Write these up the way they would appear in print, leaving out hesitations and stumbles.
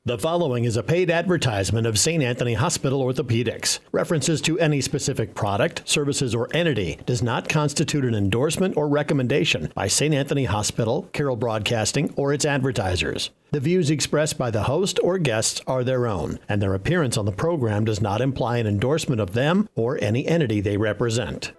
The following is a paid advertisement of St. Anthony Hospital Orthopedics. References to any specific product, services, or entity does not constitute an endorsement or recommendation by St. Anthony Hospital, Carroll Broadcasting, or its advertisers. The views expressed by the host or guests are their own, and their appearance on the program does not imply an endorsement of them or any entity they represent.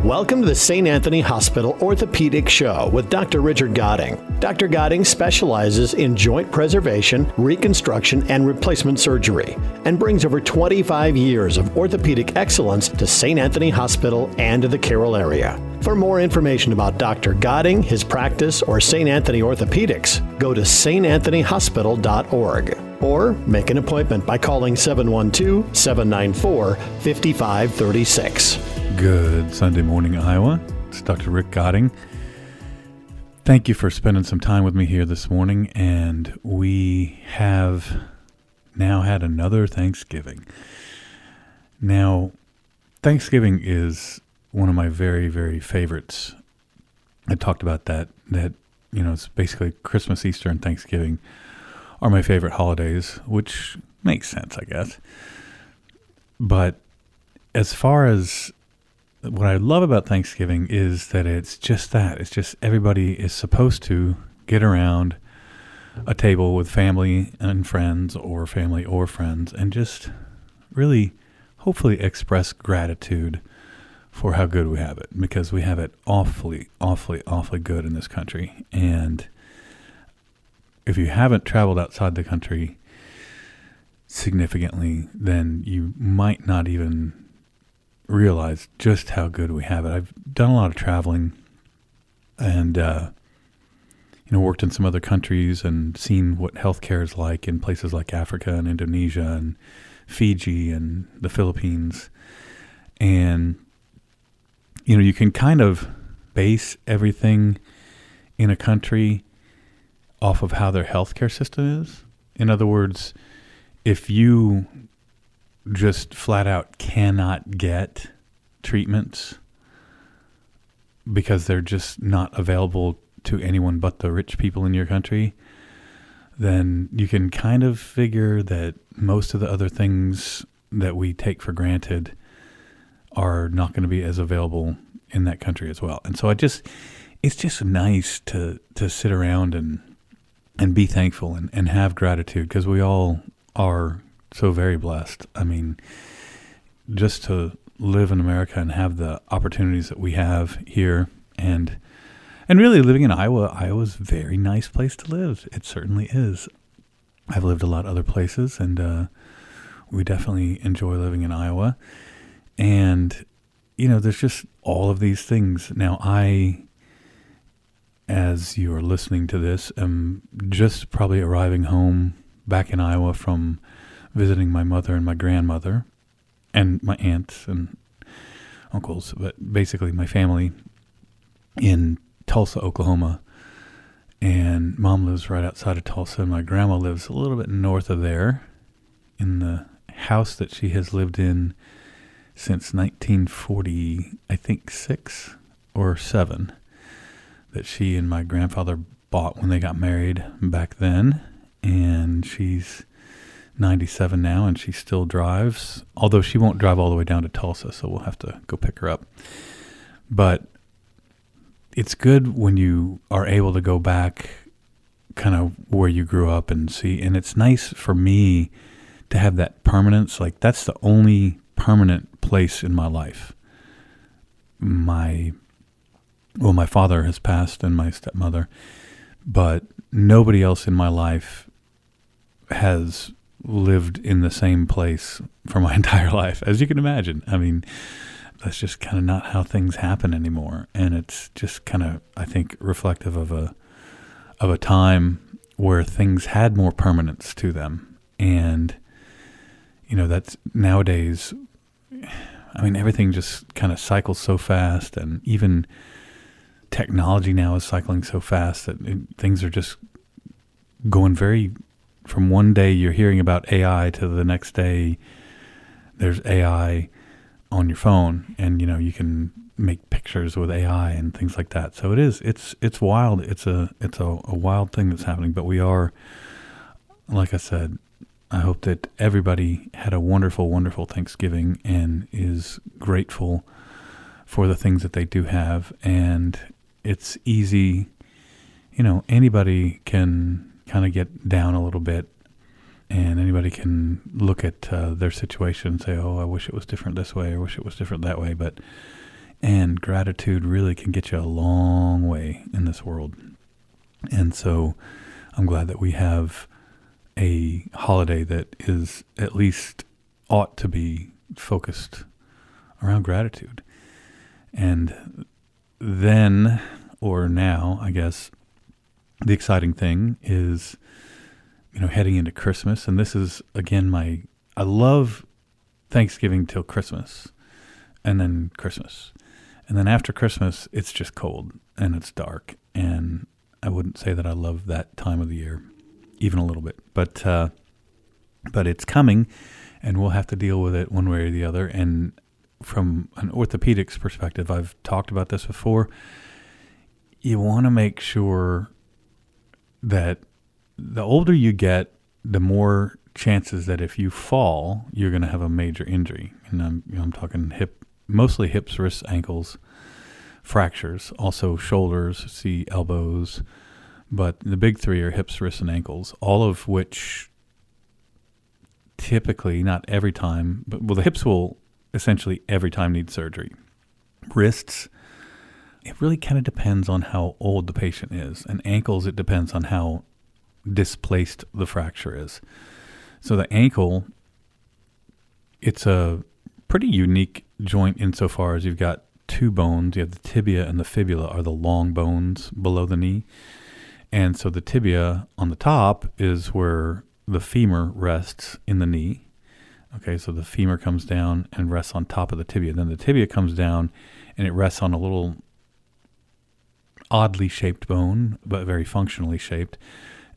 Welcome to the St. Anthony Hospital Orthopedic Show with Dr. Richard Godding. Dr. Godding specializes in joint preservation, reconstruction, and replacement surgery, and brings over 25 years of orthopedic excellence to St. Anthony Hospital and to the Carroll area. For more information about Dr. Godding, his practice, or St. Anthony Orthopedics, go to santanthonyhospital.org or make an appointment by calling 712-794-5536. Good Sunday morning, Iowa. It's Dr. Rick Godding. Thank you for spending some time with me here this morning, and we have now had another Thanksgiving. Now, Thanksgiving is one of my very, very favorites. I talked about that, it's basically Christmas, Easter, and Thanksgiving are my favorite holidays, which makes sense, I guess. But as far as what I love about Thanksgiving is that it's just that. It's just everybody is supposed to get around a table with family and friends or family or friends and just really hopefully express gratitude for how good we have it, because we have it awfully, awfully, awfully good in this country. And if you haven't traveled outside the country significantly, then you might not even realize just how good we have it. I've done a lot of traveling and, worked in some other countries and seen what healthcare is like in places like Africa and Indonesia and Fiji and the Philippines. And, you can kind of base everything in a country off of how their healthcare system is. In other words, if you just flat out cannot get treatments because they're just not available to anyone but the rich people in your country, then you can kind of figure that most of the other things that we take for granted are not going to be as available in that country as well. And so it's just nice to sit around and be thankful and have gratitude, because we all are so very blessed. I mean, just to live in America and have the opportunities that we have here, and really living in Iowa's a very nice place to live. It certainly is. I've lived a lot of other places, and we definitely enjoy living in Iowa. And, there's just all of these things. Now, as you are listening to this, am just probably arriving home back in Iowa from visiting my mother and my grandmother and my aunts and uncles, but basically my family in Tulsa, Oklahoma. And Mom lives right outside of Tulsa, and my grandma lives a little bit north of there in the house that she has lived in since 1940, I think 6 or 7, that she and my grandfather bought when they got married back then. And she's 97 now, and she still drives, although she won't drive all the way down to Tulsa, so we'll have to go pick her up. But it's good when you are able to go back kind of where you grew up and see, and it's nice for me to have that permanence. Like, that's the only permanent place in my life. My father has passed and my stepmother, but nobody else in my life has lived in the same place for my entire life, as you can imagine. I mean, that's just kind of not how things happen anymore. And it's just kind of, I think, reflective of a time where things had more permanence to them. And, that's nowadays, I mean, everything just kind of cycles so fast, and even technology now is cycling so fast that things are just going from one day you're hearing about AI to the next day there's AI on your phone, and you can make pictures with AI and things like that. So it's wild. It's a wild thing that's happening, but we are, like I said, I hope that everybody had a wonderful, wonderful Thanksgiving and is grateful for the things that they do have. And it's easy, anybody can kind of get down a little bit, and anybody can look at their situation and say, oh, I wish it was different this way, or I wish it was different that way. And gratitude really can get you a long way in this world. And so I'm glad that we have a holiday that is at least ought to be focused around gratitude. And then, or now, I guess, the exciting thing is, heading into Christmas. And this is, again, I love Thanksgiving till Christmas, and then Christmas. And then after Christmas, it's just cold and it's dark. And I wouldn't say that I love that time of the year even a little bit, but it's coming, and we'll have to deal with it one way or the other. And from an orthopedics perspective, I've talked about this before. You want to make sure that the older you get, the more chances that if you fall, you're going to have a major injury. And I'm talking mostly hips, wrists, ankles, fractures, also shoulders, see elbows. But the big three are hips, wrists, and ankles, all of which typically, not every time, but the hips will essentially every time need surgery. Wrists, it really kind of depends on how old the patient is. And ankles, it depends on how displaced the fracture is. So the ankle, it's a pretty unique joint insofar as you've got two bones. You have the tibia and the fibula are the long bones below the knee. And so the tibia on the top is where the femur rests in the knee. Okay, so the femur comes down and rests on top of the tibia. Then the tibia comes down and it rests on a little oddly shaped bone, but very functionally shaped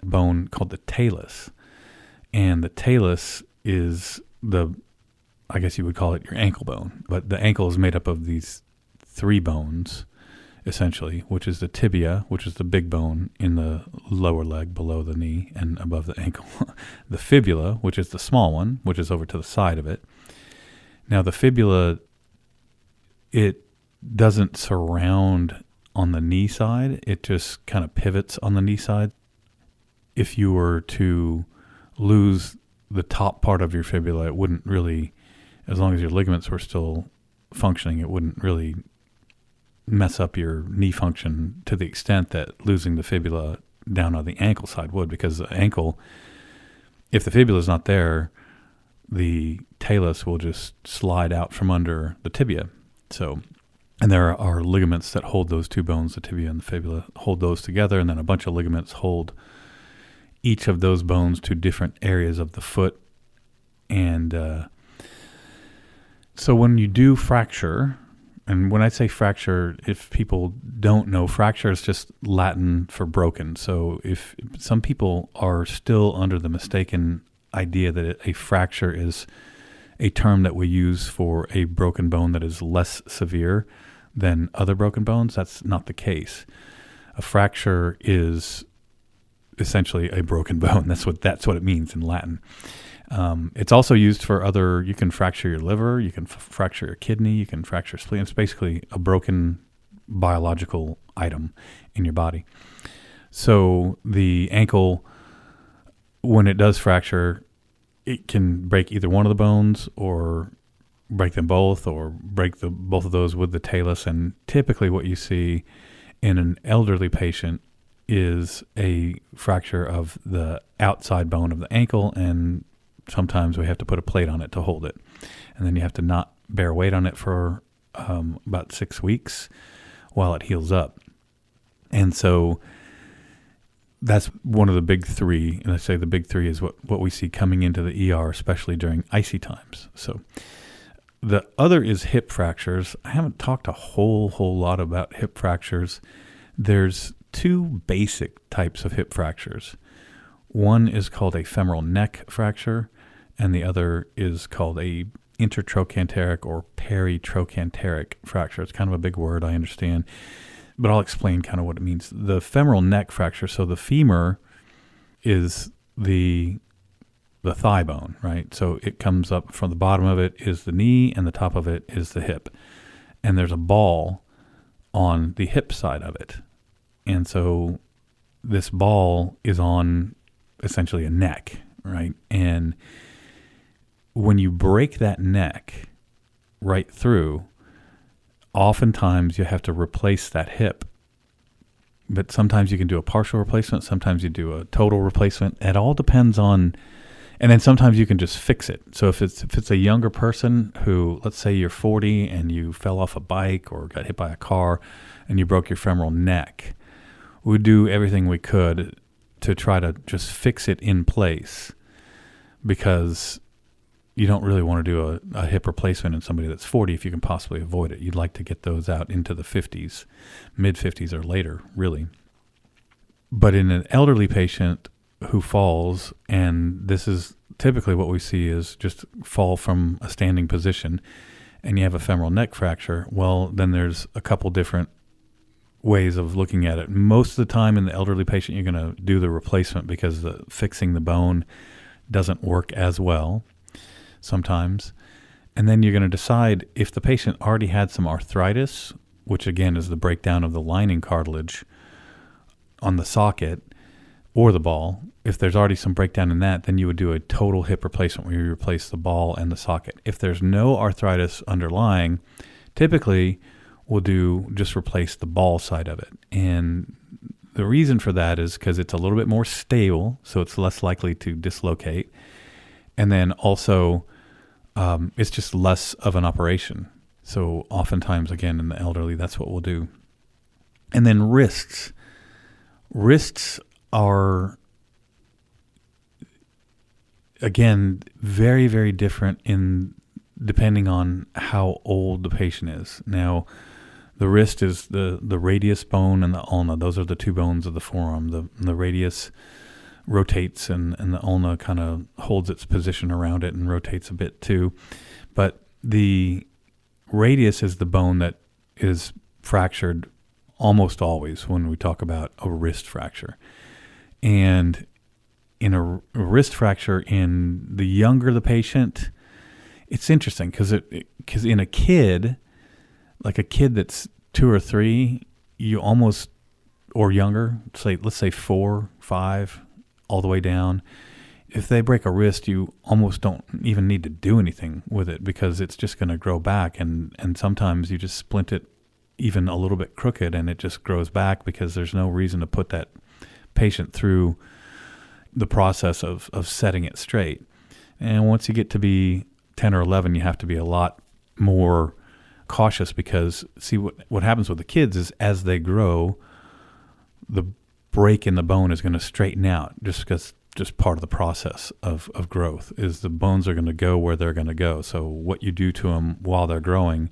bone called the talus. And the talus is I guess you would call it your ankle bone. But the ankle is made up of these three bones, essentially, which is the tibia, which is the big bone in the lower leg below the knee and above the ankle. The fibula, which is the small one, which is over to the side of it. Now, the fibula, it doesn't surround on the knee side. It just kind of pivots on the knee side. If you were to lose the top part of your fibula, it wouldn't really, as long as your ligaments were still functioning, it wouldn't really mess up your knee function to the extent that losing the fibula down on the ankle side would, because the ankle, if the fibula is not there, the talus will just slide out from under the tibia. So, and there are ligaments that hold those two bones, the tibia and the fibula, hold those together, and then a bunch of ligaments hold each of those bones to different areas of the foot. And so when you do fracture, and when I say fracture, if people don't know, fracture is just Latin for broken. So if some people are still under the mistaken idea that a fracture is a term that we use for a broken bone that is less severe than other broken bones, that's not the case. A fracture is essentially a broken bone. That's what it means in Latin. It's also used for other, you can fracture your liver, you can fracture your kidney, you can fracture spleen. It's basically a broken biological item in your body. So the ankle, when it does fracture, it can break either one of the bones or break them both, or break both of those with the talus. And typically what you see in an elderly patient is a fracture of the outside bone of the ankle, and sometimes we have to put a plate on it to hold it. And then you have to not bear weight on it for about 6 weeks while it heals up. And so that's one of the big three. And I say the big three is what we see coming into the ER, especially during icy times. So the other is hip fractures. I haven't talked a whole lot about hip fractures. There's two basic types of hip fractures. One is called a femoral neck fracture, and the other is called a intertrochanteric or peritrochanteric fracture. It's kind of a big word, I understand, but I'll explain kind of what it means. The femoral neck fracture, so the femur is the thigh bone, right? So it comes up from the bottom of it is the knee and the top of it is the hip. And there's a ball on the hip side of it. And so this ball is on essentially a neck, right? And when you break that neck right through, oftentimes you have to replace that hip. But sometimes you can do a partial replacement. Sometimes you do a total replacement. It all depends on, and then sometimes you can just fix it. So if it's a younger person who, let's say you're 40 and you fell off a bike or got hit by a car and you broke your femoral neck, we'd do everything we could to try to just fix it in place, because you don't really want to do a hip replacement in somebody that's 40 if you can possibly avoid it. You'd like to get those out into the 50s, mid-50s or later, really. But in an elderly patient who falls, and this is typically what we see is just fall from a standing position, and you have a femoral neck fracture, well, then there's a couple different ways of looking at it. Most of the time in the elderly patient, you're going to do the replacement because fixing the bone doesn't work as well sometimes. And then you're going to decide if the patient already had some arthritis, which again is the breakdown of the lining cartilage on the socket or the ball. If there's already some breakdown in that, then you would do a total hip replacement where you replace the ball and the socket. If there's no arthritis underlying, typically we'll just replace the ball side of it. And the reason for that is because it's a little bit more stable, so it's less likely to dislocate. And then also, it's just less of an operation. So oftentimes, again, in the elderly, that's what we'll do. And then wrists. Wrists are, again, very, very different depending on how old the patient is. Now, the wrist is the radius bone and the ulna. Those are the two bones of the forearm. The radius rotates and the ulna kind of holds its position around it and rotates a bit too. But the radius is the bone that is fractured almost always when we talk about a wrist fracture. And in a wrist fracture, in the younger the patient, it's interesting because in a kid, like a kid that's 2 or 3, you almost, or younger, let's say 4, 5, all the way down. If they break a wrist, you almost don't even need to do anything with it because it's just going to grow back. And sometimes you just splint it even a little bit crooked and it just grows back because there's no reason to put that patient through the process of setting it straight. And once you get to be 10 or 11, you have to be a lot more cautious because see what happens with the kids is as they grow, the break in the bone is going to straighten out just part of the process of growth is the bones are going to go where they're going to go. So what you do to them while they're growing,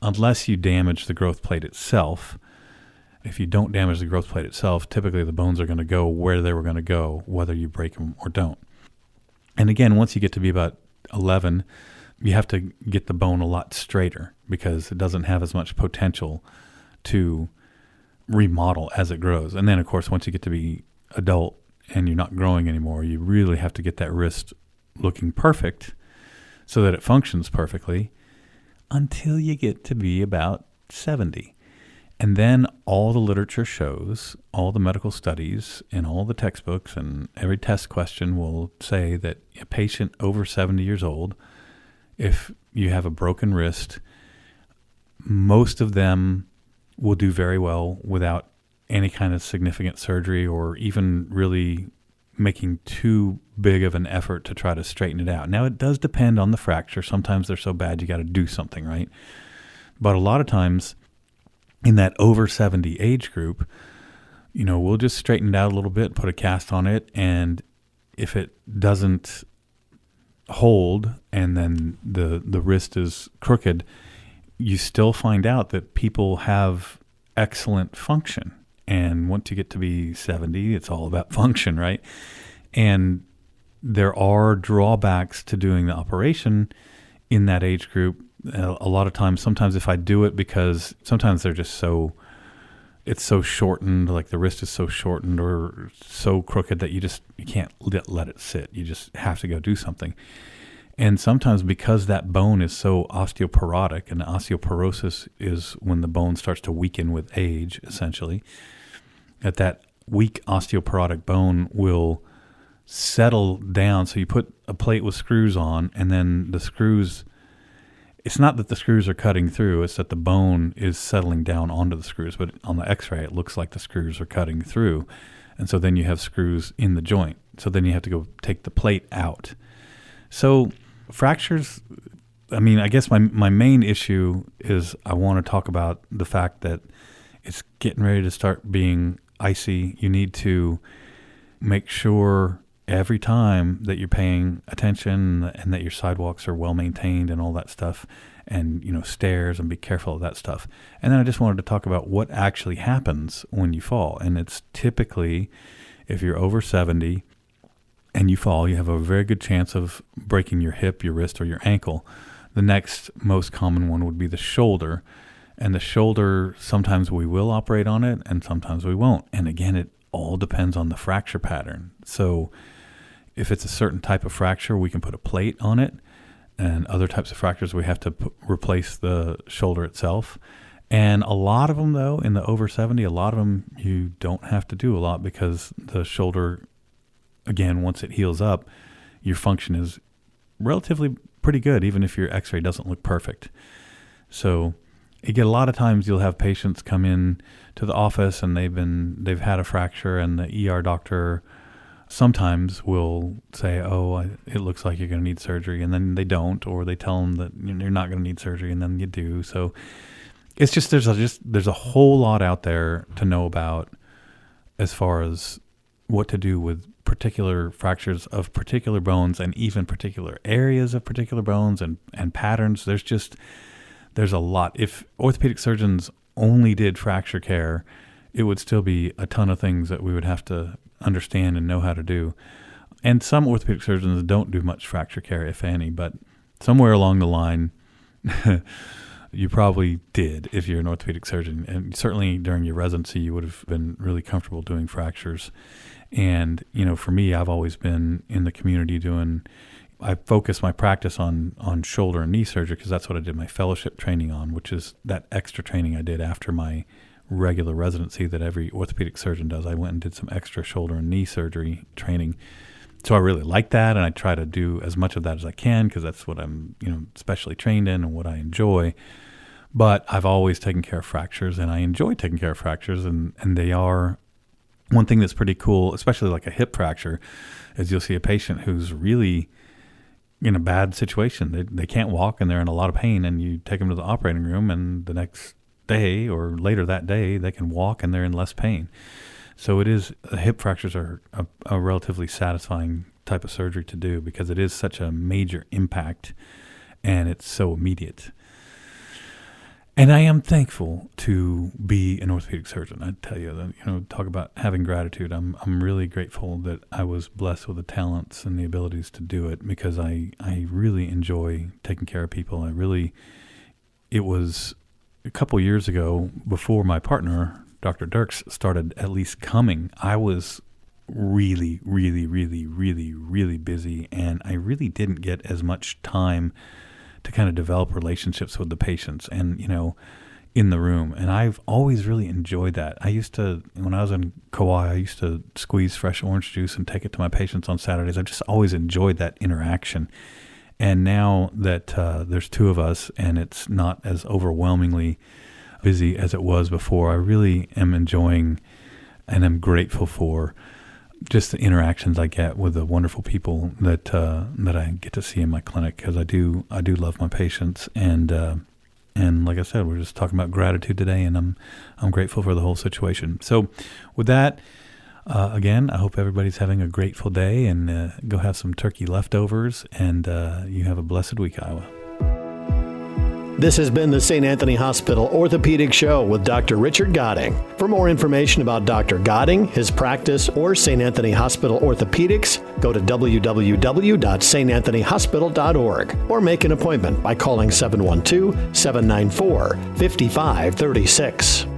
unless you damage the growth plate itself, if you don't damage the growth plate itself, typically the bones are going to go where they were going to go, whether you break them or don't. And again, once you get to be about 11, you have to get the bone a lot straighter because it doesn't have as much potential to remodel as it grows. And then, of course, once you get to be adult and you're not growing anymore, you really have to get that wrist looking perfect so that it functions perfectly until you get to be about 70. And then all the literature shows, all the medical studies and all the textbooks and every test question will say that a patient over 70 years old, if you have a broken wrist, most of them will do very well without any kind of significant surgery or even really making too big of an effort to try to straighten it out. Now, it does depend on the fracture. Sometimes they're so bad you got to do something, right? But a lot of times in that over 70 age group, we'll just straighten it out a little bit, put a cast on it, and if it doesn't hold and then the wrist is crooked, you still find out that people have excellent function. And once you get to be 70, it's all about function, right? And there are drawbacks to doing the operation in that age group, a lot of times, sometimes if I do it, because sometimes they're just it's so shortened, like the wrist is so shortened or so crooked that you can't let it sit. You just have to go do something. And sometimes because that bone is so osteoporotic, and osteoporosis is when the bone starts to weaken with age, essentially, that weak osteoporotic bone will settle down. So you put a plate with screws on, and then the screws, it's not that the screws are cutting through, it's that the bone is settling down onto the screws. But on the x-ray, it looks like the screws are cutting through. And so then you have screws in the joint. So then you have to go take the plate out. So fractures, I mean, I guess my main issue is I want to talk about the fact that it's getting ready to start being icy. You need to make sure every time that you're paying attention and that your sidewalks are well maintained and all that stuff, and stairs, and be careful of that stuff. And then I just wanted to talk about what actually happens when you fall. And it's typically, if you're over 70 and you fall, you have a very good chance of breaking your hip, your wrist, or your ankle. The next most common one would be the shoulder. And the shoulder, sometimes we will operate on it and sometimes we won't. And again, it all depends on the fracture pattern. So if it's a certain type of fracture, we can put a plate on it. And other types of fractures, we have to replace the shoulder itself. And a lot of them, though, in the over 70, a lot of them you don't have to do a lot, because the shoulder, again, once it heals up, your function is relatively pretty good, even if your x-ray doesn't look perfect. So you get a lot of times you'll have patients come in to the office and they've had a fracture, and the ER doctor sometimes will say, it looks like you're going to need surgery, and then they don't, or they tell them that you're not going to need surgery, and then you do. So it's just there's a whole lot out there to know about as far as what to do with particular fractures of particular bones, and even particular areas of particular bones and patterns. There's a lot. If orthopedic surgeons only did fracture care, it would still be a ton of things that we would have to understand and know how to do. And some orthopedic surgeons don't do much fracture care, if any, but somewhere along the line, you probably did if you're an orthopedic surgeon. And certainly during your residency, you would have been really comfortable doing fractures. And, for me, I've always been in the community I focus my practice on shoulder and knee surgery, because that's what I did my fellowship training on, which is that extra training I did after my regular residency that every orthopedic surgeon does. I went and did some extra shoulder and knee surgery training. So I really like that, and I try to do as much of that as I can, because that's what I'm, specially trained in and what I enjoy. But I've always taken care of fractures, and I enjoy taking care of fractures, and they are one thing that's pretty cool, especially like a hip fracture, is you'll see a patient who's really in a bad situation. They can't walk and they're in a lot of pain, and you take them to the operating room, and the next day or later that day they can walk and they're in less pain. So hip fractures are a relatively satisfying type of surgery to do, because it is such a major impact and it's so immediate. And I am thankful to be an orthopedic surgeon. I tell you, talk about having gratitude. I'm really grateful that I was blessed with the talents and the abilities to do it, because I really enjoy taking care of people. It was a couple years ago, before my partner, Dr. Dirks, started at least coming, I was really, really, really, really, really busy, and I really didn't get as much time to kind of develop relationships with the patients and, in the room. And I've always really enjoyed that. When I was in Kauai, I used to squeeze fresh orange juice and take it to my patients on Saturdays. I just always enjoyed that interaction. And now that there's two of us and it's not as overwhelmingly busy as it was before, I really am enjoying and I'm grateful for just the interactions I get with the wonderful people that I get to see in my clinic, because I do love my patients, and like I said, we're just talking about gratitude today, and I'm grateful for the whole situation. So with that, again, I hope everybody's having a grateful day, and go have some turkey leftovers, and you have a blessed week, Iowa. This has been the St. Anthony Hospital Orthopedic Show with Dr. Richard Godding. For more information about Dr. Godding, his practice, or St. Anthony Hospital Orthopedics, go to www.santanthonyhospital.org or make an appointment by calling 712-794-5536.